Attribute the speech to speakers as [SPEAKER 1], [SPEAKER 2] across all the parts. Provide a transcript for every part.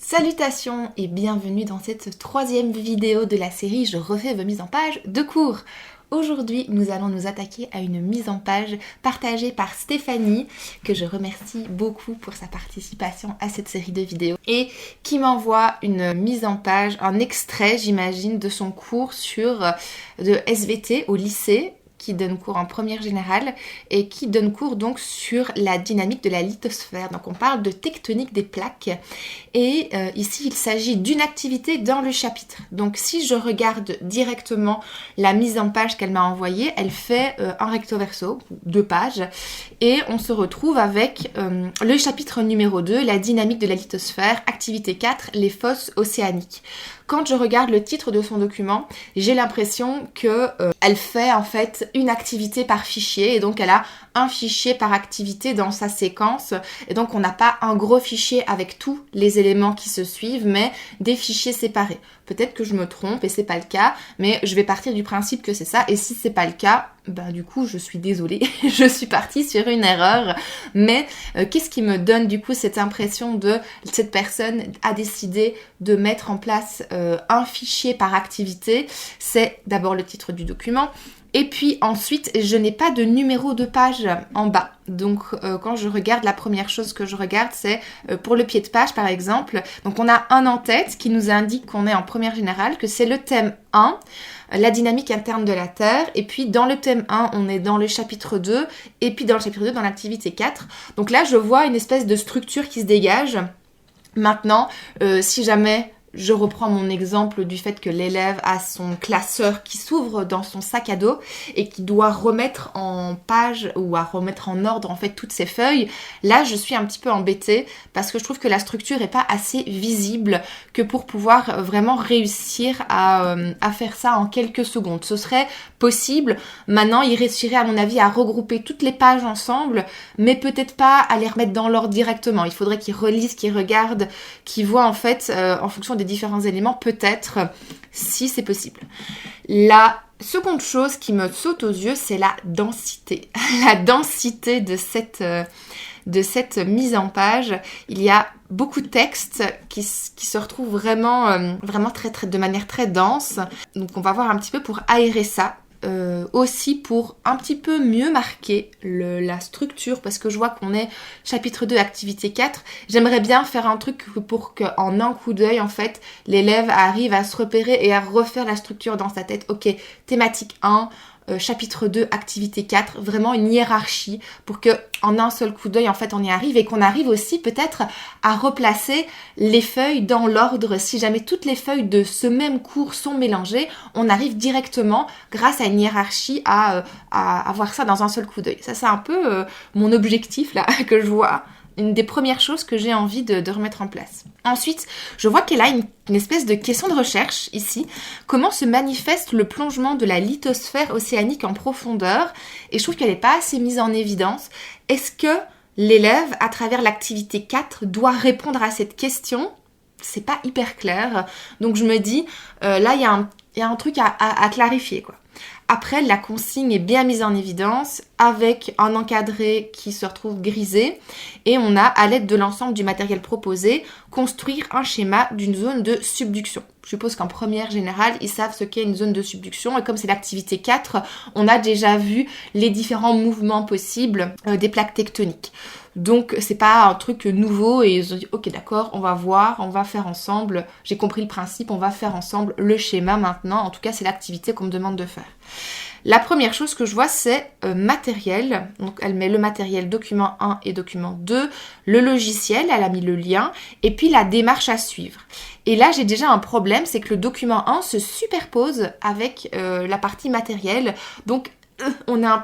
[SPEAKER 1] Salutations et bienvenue dans cette troisième vidéo de la série Je refais vos mises en page de cours. Aujourd'hui, nous allons nous attaquer à une mise en page partagée par Stéphanie, que je remercie beaucoup pour sa participation à cette série de vidéos, et qui m'envoie une mise en page, un extrait, j'imagine, de son cours de SVT au lycée, qui donne cours en première générale et qui donne cours donc sur la dynamique de la lithosphère. Donc on parle de tectonique des plaques et ici il s'agit d'une activité dans le chapitre. Donc si je regarde directement la mise en page qu'elle m'a envoyée, elle fait un recto verso, 2 pages, et on se retrouve avec le chapitre numéro 2, la dynamique de la lithosphère, activité 4, les fosses océaniques. Quand je regarde le titre de son document, j'ai l'impression que elle fait en fait une activité par fichier et donc elle a un fichier par activité dans sa séquence et donc on n'a pas un gros fichier avec tous les éléments qui se suivent mais des fichiers séparés. Peut-être que je me trompe et c'est pas le cas, mais je vais partir du principe que c'est ça et si c'est pas le cas, du coup je suis désolée, je suis partie sur une erreur, mais qu'est-ce qui me donne du coup cette impression de cette personne a décidé de mettre en place un fichier par activité? C'est d'abord le titre du document. Et puis ensuite, je n'ai pas de numéro de page en bas. Donc quand je regarde, la première chose que je regarde, c'est pour le pied de page par exemple. Donc on a un en-tête qui nous indique qu'on est en première générale, que c'est le thème 1, la dynamique interne de la Terre. Et puis dans le thème 1, on est dans le chapitre 2. Et puis dans le chapitre 2, dans l'activité 4. Donc là, je vois une espèce de structure qui se dégage. Maintenant, si jamais... Je reprends mon exemple du fait que l'élève a son classeur qui s'ouvre dans son sac à dos et qui doit remettre en page ou à remettre en ordre en fait toutes ses feuilles. Là, je suis un petit peu embêtée parce que je trouve que la structure n'est pas assez visible que pour pouvoir vraiment réussir à faire ça en quelques secondes. Ce serait possible. Maintenant, il réussirait à mon avis à regrouper toutes les pages ensemble, mais peut-être pas à les remettre dans l'ordre directement. Il faudrait qu'il relise, qu'il regarde, qu'il voit en fait en fonction des différents éléments, peut-être, si c'est possible. La seconde chose qui me saute aux yeux, c'est la densité. La densité de cette mise en page. Il y a beaucoup de textes qui se retrouvent vraiment de manière très dense. Donc on va voir un petit peu pour aérer ça. Aussi pour un petit peu mieux marquer la structure parce que je vois qu'on est chapitre 2 activité 4. J'aimerais bien faire un truc pour qu'en un coup d'œil en fait l'élève arrive à se repérer et à refaire la structure dans sa tête. Ok, thématique 1, chapitre 2 activité 4, vraiment une hiérarchie pour que en un seul coup d'œil en fait on y arrive et qu'on arrive aussi peut-être à replacer les feuilles dans l'ordre. Si jamais toutes les feuilles de ce même cours sont mélangées, on arrive directement grâce à une hiérarchie à avoir ça dans un seul coup d'œil. Ça c'est un peu mon objectif là que je vois. Une des premières choses que j'ai envie de remettre en place. Ensuite, je vois qu'elle a une espèce de question de recherche ici. Comment se manifeste le plongement de la lithosphère océanique en profondeur? Et je trouve qu'elle n'est pas assez mise en évidence. Est-ce que l'élève, à travers l'activité 4, doit répondre à cette question? C'est pas hyper clair. Donc je me dis, là il y a un truc à clarifier quoi. Après, la consigne est bien mise en évidence avec un encadré qui se retrouve grisé et on a, à l'aide de l'ensemble du matériel proposé, construire un schéma d'une zone de subduction. Je suppose qu'en première générale, ils savent ce qu'est une zone de subduction et comme c'est l'activité 4, on a déjà vu les différents mouvements possibles des plaques tectoniques. Donc c'est pas un truc nouveau et ils ont dit ok d'accord, on va voir, on va faire ensemble, j'ai compris le principe, on va faire ensemble le schéma maintenant, en tout cas c'est l'activité qu'on me demande de faire. La première chose que je vois c'est matériel, donc elle met le matériel document 1 et document 2, le logiciel, elle a mis le lien, et puis la démarche à suivre. Et là j'ai déjà un problème, c'est que le document 1 se superpose avec la partie matériel, donc on a un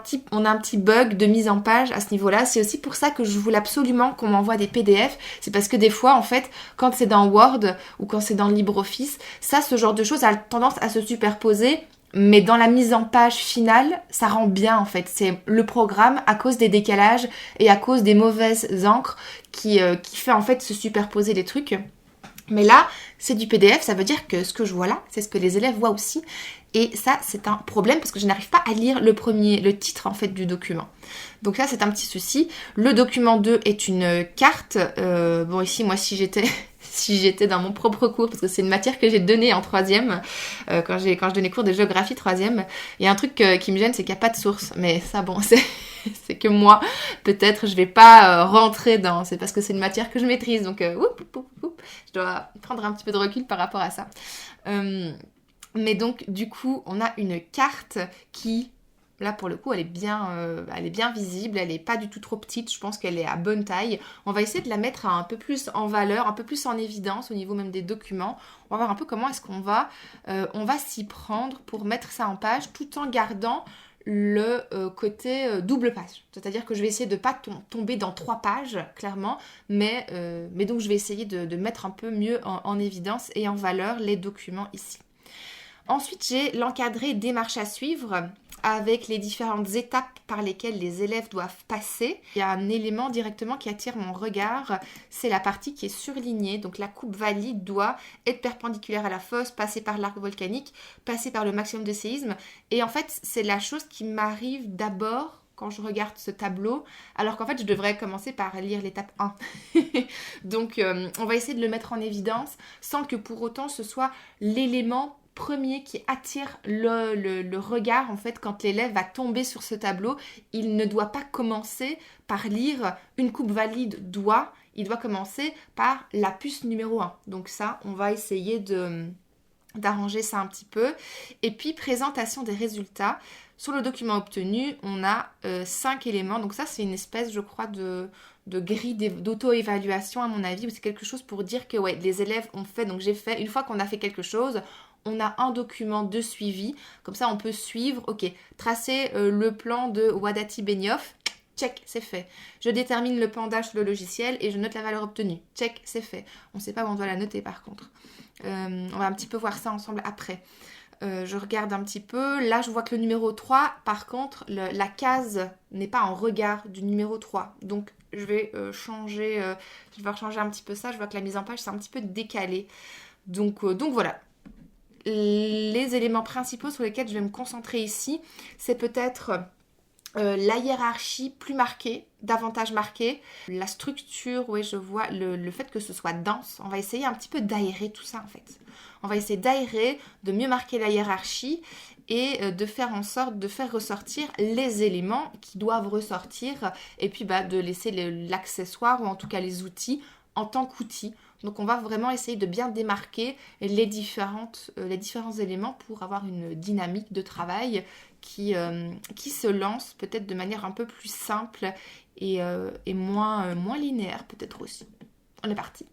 [SPEAKER 1] petit bug de mise en page à ce niveau-là. C'est aussi pour ça que je voulais absolument qu'on m'envoie des PDF. C'est parce que des fois, en fait, quand c'est dans Word ou quand c'est dans LibreOffice, ce genre de choses a tendance à se superposer. Mais dans la mise en page finale, ça rend bien en fait. C'est le programme à cause des décalages et à cause des mauvaises encres qui fait en fait se superposer les trucs. Mais là, c'est du PDF, ça veut dire que ce que je vois là, c'est ce que les élèves voient aussi. Et ça, c'est un problème parce que je n'arrive pas à lire le titre en fait du document. Donc ça, c'est un petit souci. Le document 2 est une carte. Bon, ici, moi, si j'étais si j'étais dans mon propre cours, parce que c'est une matière que j'ai donnée en troisième, quand je donnais cours de géographie troisième. Il y a un truc qui me gêne, c'est qu'il n'y a pas de source. Mais ça, bon, c'est que moi, peut-être, je vais pas rentrer dans... C'est parce que c'est une matière que je maîtrise, donc je dois prendre un petit peu de recul par rapport à ça. Mais donc, du coup, on a une carte qui... Là, pour le coup, elle est bien visible, elle n'est pas du tout trop petite, je pense qu'elle est à bonne taille. On va essayer de la mettre un peu plus en valeur, un peu plus en évidence au niveau même des documents. On va voir un peu comment est-ce qu'on va s'y prendre pour mettre ça en page tout en gardant le côté double page. C'est-à-dire que je vais essayer de ne pas tomber dans 3 pages, clairement, mais donc je vais essayer de mettre un peu mieux en évidence et en valeur les documents ici. Ensuite, j'ai l'encadré des marches à suivre avec les différentes étapes par lesquelles les élèves doivent passer. Il y a un élément directement qui attire mon regard, c'est la partie qui est surlignée. Donc la coupe valide doit être perpendiculaire à la fosse, passer par l'arc volcanique, passer par le maximum de séisme. Et en fait, c'est la chose qui m'arrive d'abord quand je regarde ce tableau, alors qu'en fait, je devrais commencer par lire l'étape 1. Donc, on va essayer de le mettre en évidence sans que pour autant ce soit l'élément premier qui attire le regard. En fait, quand l'élève va tomber sur ce tableau, il ne doit pas commencer par lire une coupe valide il doit commencer par la puce numéro 1. Donc ça, on va essayer d'arranger ça un petit peu. Et puis, présentation des résultats. Sur le document obtenu, on a 5 éléments. Donc ça, c'est une espèce, je crois, de grille d'auto-évaluation, à mon avis, où c'est quelque chose pour dire que ouais, les élèves ont fait, donc j'ai fait, une fois qu'on a fait quelque chose, on a un document de suivi. Comme ça, on peut suivre, ok, tracer le plan de Wadati Benioff, check, c'est fait. Je détermine le pendage sur le logiciel et je note la valeur obtenue. Check, c'est fait. On ne sait pas où on doit la noter par contre. On va un petit peu voir ça ensemble après. Je regarde un petit peu. Là, je vois que le numéro 3, par contre, la case n'est pas en regard du numéro 3. Donc, je vais changer un petit peu ça. Je vois que la mise en page, c'est un petit peu décalé. Donc voilà. Les éléments principaux sur lesquels je vais me concentrer ici, c'est peut-être la hiérarchie plus marquée, davantage marquée, la structure, oui je vois, le fait que ce soit dense. On va essayer un petit peu d'aérer tout ça en fait. On va essayer d'aérer, de mieux marquer la hiérarchie et de faire en sorte de faire ressortir les éléments qui doivent ressortir et puis de laisser l'accessoire ou en tout cas les outils en tant qu'outils. Donc on va vraiment essayer de bien démarquer les différents éléments pour avoir une dynamique de travail qui se lance peut-être de manière un peu plus simple et moins linéaire peut-être aussi. On est parti.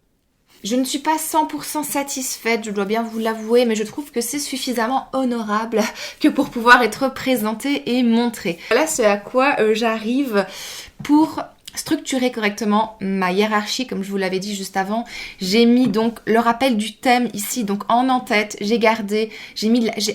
[SPEAKER 1] Je ne suis pas 100% satisfaite, je dois bien vous l'avouer, mais je trouve que c'est suffisamment honorable que pour pouvoir être présentée et montrée. Voilà ce à quoi j'arrive pour structurer correctement ma hiérarchie, comme je vous l'avais dit juste avant. J'ai mis donc le rappel du thème ici, donc en en-tête, j'ai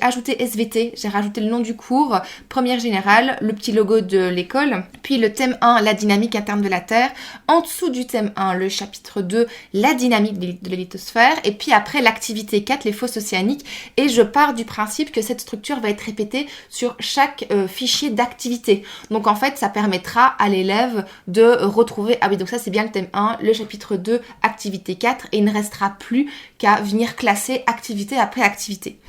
[SPEAKER 1] ajouté SVT, j'ai rajouté le nom du cours, première générale, le petit logo de l'école, puis le thème 1, la dynamique interne de la Terre, en dessous du thème 1, le chapitre 2, la dynamique de la lithosphère, et puis après l'activité 4, les fosses océaniques, et je pars du principe que cette structure va être répétée sur chaque fichier d'activité. Donc en fait, ça permettra à l'élève de retrouver, ah oui donc ça c'est bien le thème 1, le chapitre 2, activité 4 et il ne restera plus qu'à venir classer activité après activité.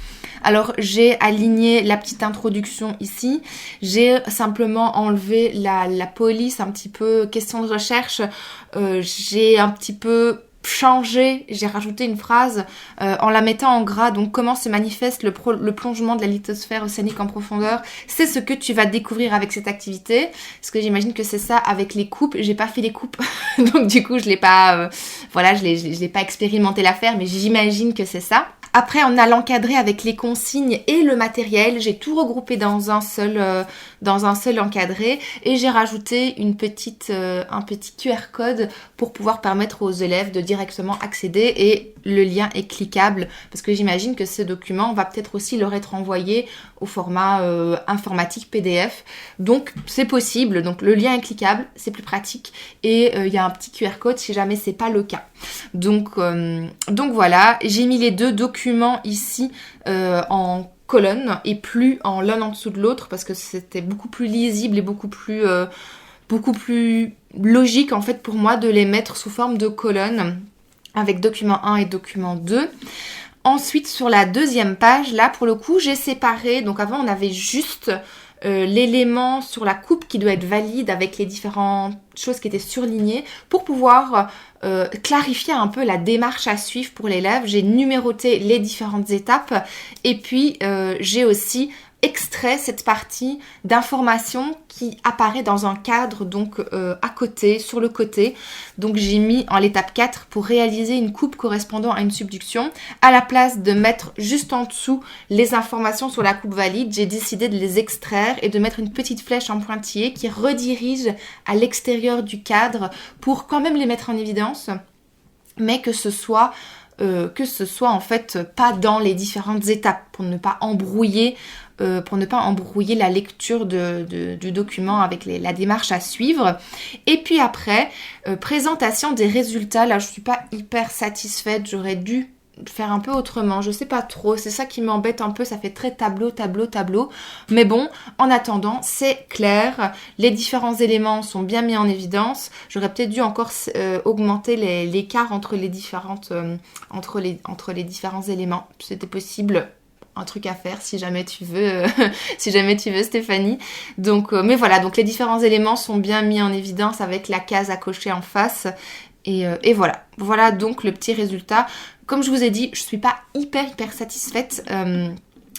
[SPEAKER 1] Alors j'ai aligné la petite introduction ici, j'ai simplement enlevé la police, un petit peu question de recherche, j'ai un petit peu changé, j'ai rajouté une phrase en la mettant en gras, donc comment se manifeste le plongement de la lithosphère océanique en profondeur, c'est ce que tu vas découvrir avec cette activité, parce que j'imagine que c'est ça avec les coupes, j'ai pas fait les coupes, donc du coup je l'ai pas, je l'ai pas expérimenté l'affaire, mais j'imagine que c'est ça. Après, on a l'encadré avec les consignes et le matériel. J'ai tout regroupé dans un seul encadré et j'ai rajouté un petit QR code pour pouvoir permettre aux élèves de directement accéder et le lien est cliquable parce que j'imagine que ce document va peut-être aussi leur être envoyé au format informatique PDF. Donc, c'est possible. Donc, le lien est cliquable, c'est plus pratique et il y a un petit QR code si jamais c'est pas le cas. Donc voilà, j'ai mis les deux documents ici en colonne et plus en l'un en dessous de l'autre parce que c'était beaucoup plus lisible et beaucoup plus logique en fait pour moi de les mettre sous forme de colonne. avec document 1 et document 2. Ensuite, sur la deuxième page, là, pour le coup, j'ai séparé. Donc avant, on avait juste l'élément sur la coupe qui doit être valide avec les différentes choses qui étaient surlignées pour pouvoir clarifier un peu la démarche à suivre pour l'élève. J'ai numéroté les différentes étapes et puis j'ai aussi extrait cette partie d'information qui apparaît dans un cadre donc à côté, sur le côté. Donc j'ai mis en l'étape 4 pour réaliser une coupe correspondant à une subduction. À la place de mettre juste en dessous les informations sur la coupe valide, j'ai décidé de les extraire et de mettre une petite flèche en pointillé qui redirige à l'extérieur du cadre pour quand même les mettre en évidence, mais que ce soit en fait pas dans les différentes étapes pour ne pas embrouiller la lecture du document avec la démarche à suivre. Et puis après, présentation des résultats. Là, je suis pas hyper satisfaite. J'aurais dû faire un peu autrement. Je sais pas trop. C'est ça qui m'embête un peu. Ça fait très tableau. Mais bon, en attendant, c'est clair. Les différents éléments sont bien mis en évidence. J'aurais peut-être dû encore augmenter l'écart entre les différents éléments. C'était possible. Un truc à faire si jamais tu veux, Stéphanie. Donc, mais voilà, donc les différents éléments sont bien mis en évidence avec la case à cocher en face. Et voilà. Voilà donc le petit résultat. Comme je vous ai dit, je suis pas hyper satisfaite.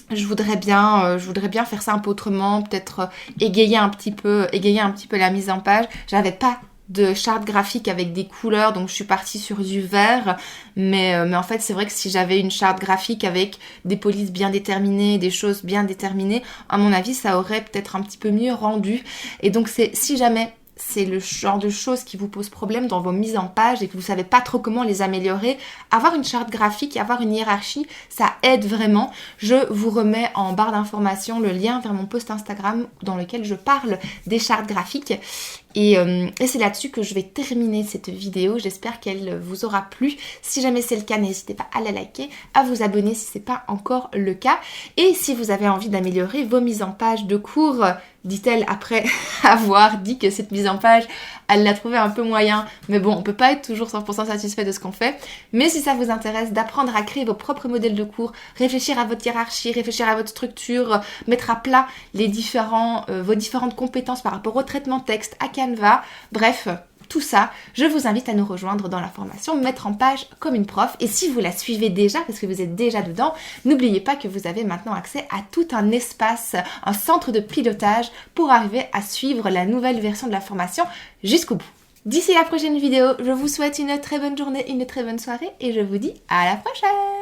[SPEAKER 1] Je voudrais bien faire ça un peu autrement, peut-être égayer un petit peu la mise en page. J'avais pas de charte graphique avec des couleurs, donc je suis partie sur du vert, mais en fait c'est vrai que si j'avais une charte graphique avec des polices bien déterminées, des choses bien déterminées, à mon avis ça aurait peut-être un petit peu mieux rendu. Et donc si jamais c'est le genre de choses qui vous pose problème dans vos mises en page et que vous savez pas trop comment les améliorer, avoir une charte graphique, avoir une hiérarchie, ça aide vraiment. Je vous remets en barre d'informations le lien vers mon post Instagram dans lequel je parle des chartes graphiques. Et c'est là-dessus que je vais terminer cette vidéo. J'espère qu'elle vous aura plu. Si jamais c'est le cas, n'hésitez pas à la liker, à vous abonner si ce n'est pas encore le cas. Et si vous avez envie d'améliorer vos mises en page de cours, dit-elle après avoir dit que cette mise en page, elle l'a trouvée un peu moyen. Mais bon, on peut pas être toujours 100% satisfait de ce qu'on fait. Mais si ça vous intéresse d'apprendre à créer vos propres modèles de cours, réfléchir à votre hiérarchie, réfléchir à votre structure, mettre à plat vos différentes compétences par rapport au traitement texte, à Canva, bref, tout ça, je vous invite à nous rejoindre dans la formation Mettre en page comme une prof. Et si vous la suivez déjà, parce que vous êtes déjà dedans, n'oubliez pas que vous avez maintenant accès à tout un espace, un centre de pilotage pour arriver à suivre la nouvelle version de la formation jusqu'au bout. D'ici la prochaine vidéo, je vous souhaite une très bonne journée, une très bonne soirée et je vous dis à la prochaine!